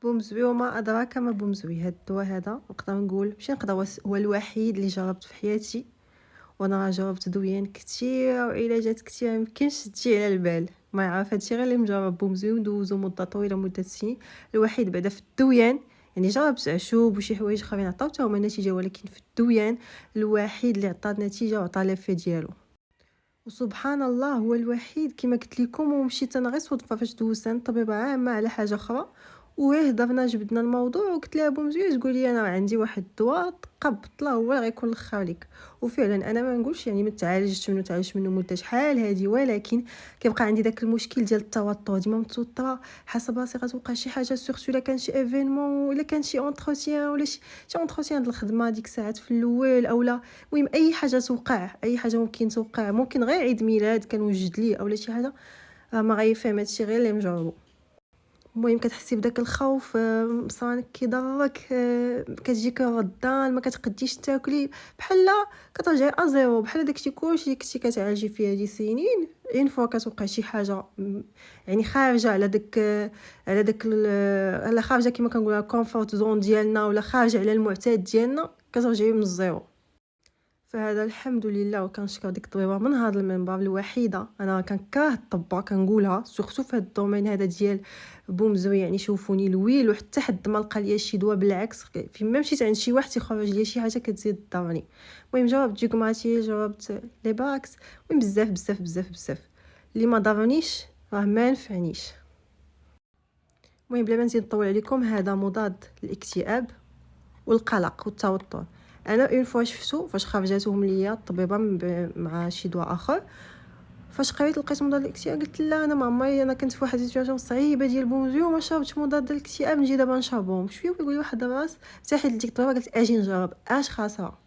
بومزوي وما أدراك ما بومزوي. هاد الدواء هذا نقدر نقول ماشي نقدر، هو الوحيد اللي جربت في حياتي. وانا راه جربت دويان كتير وعلاجات كتير ميمكنش تجي على البال. ما يعرف هادشي غير اللي مجرب بومزوي وندوزو مده طويله، مده سنين. الوحيد بعدا في الدويان، يعني جربت عشوب وشي حوايج اخرين عطاو حتى هما النتيجه، ولكن في الدويان الوحيد اللي عطى النتيجه وعطى لافي ديالو. وسبحان الله هو الوحيد كما قلت لكم. ومشيت انا غير صدفه فاش دوزت عند طبيبه عامه على حاجه اخرى، وغير هضرنا جبدنا الموضوع وقلت لها بومزوي تقول لي انا عندي واحد الدواء تقبط هو اللي غيكون الاخر ليك. وفعلا انا ما نقولش يعني ما تعالجت منه مده شحال هذه، ولكن كيبقى عندي داك المشكل ديال التوتر، ديما متوتره حاسه براسي غتوقع شي حاجه، سورتو الا كان شي ايفينمون ولا كان شي اونتروتيان ولا شي اونتروتيان ديال الخدمه ديك الساعات في الاول اولا. المهم اي حاجه توقع، اي حاجه ممكن توقع، ممكن غير عيد ميلاد كنوجد ليه اولا شي حاجه، ما غيفهم هادشي غير اللي مجربو. المهم كتحسي بداك الخوف، صانك كيضرك، كتجيك الرضان، ما كتقديش تاكلي، بحال كترجعي ازيرو، بحال داكشي كلشي اللي كنتي كتعالجي فيه هذه سنين. اين فوا كتوقع شي حاجه يعني خارجه على داك، على خارجه كما كنقولها كومفورت زون ديالنا، ولا خارجه على المعتاد ديالنا، كترجعي من الزيرو. فهذا الحمد لله، وكنشكر ديك الطبيبه من هذا المنبر الوحيده. انا كنكره الطب كنقولها سورتو في هذا الدومين هذا ديال بومزوي، يعني شوفوني الويل، وحتى حد ما لقى ليا شي دواء، بالعكس فيما مشيت عند شي واحد تيخرج ليا شي حاجه كتزيد ضرني. المهم جربت جوغماتي، جربت لي باكس، المهم بزاف بزاف بزاف بزاف اللي ما ضرنيش راه ما نفعنيش. المهم بلا ما نزيد نطول عليكم، هذا مضاد للاكتئاب والقلق والتوتر. انا اون فوا شفتو فاش خرجاتهم ليا الطبيبه مع شي دواء اخر، فاش قريت لقيت مضاد الاكتئاب قلت لا انا ما عمري، انا كنت في واحد السيتوياسيون صعيبه ديال بومزوي وما شربتش مضاد الاكتئاب، نجي دابا نشربهم شويه ويقول لي واحد الراس. حتى لديك الطبيبه قلت اجي نجرب اش خاصها.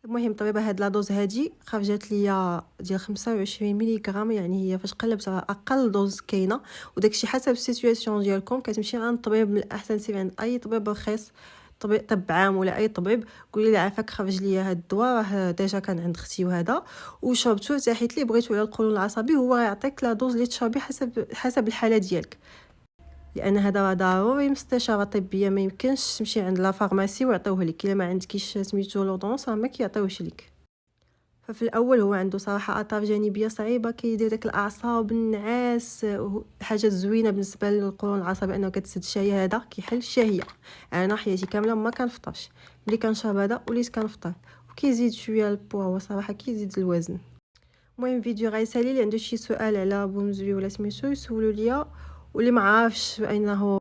المهم الطبيبه هاد لا دوز هادي خرجت ليا ديال 25 ملغ، يعني هي فاش قلبت اقل دوز كاينه، وداكشي حسب السيتوياسيون ديالكم. كتمشي عند الطبيب، من الاحسن سير عند اي طبيب رخيص، طب عام ولا اي طبيب، قولي لي عافاك خرج ليا هاد الدواء، راه ديجا كان عند اختي وهذا وشربته ارتحيت ليه، بغيتو على القولون العصبي، هو يعطيك لا دوز اللي تشربي حسب الحاله ديالك. لان هذا راه ضروري مستشاره طبيه، ما يمكنش تمشي عند لا فارماسي ويعطيوه لك الا ما عندكيش سميتو لوردونس، راه ما كيعطيوش لك. ففي الاول هو عنده صراحه اثار جانبيه صعيبه، كيدير داك الاعصاب النعاس. حاجه زوينه بالنسبه للقولون العصبي انه كتسد الشاي، هذا كيحل الشهيه. انا حياتي كامله ما كنفطرش، ملي كنشرب هذا وليت كنفطر، وكيزيد شويه البوا، هو صراحه كيزيد الوزن. المهم فيديو غيسالي اللي عنده شي سؤال على بومزوي ولا سميتو يسولوا ليا، واللي ما عارفش بانه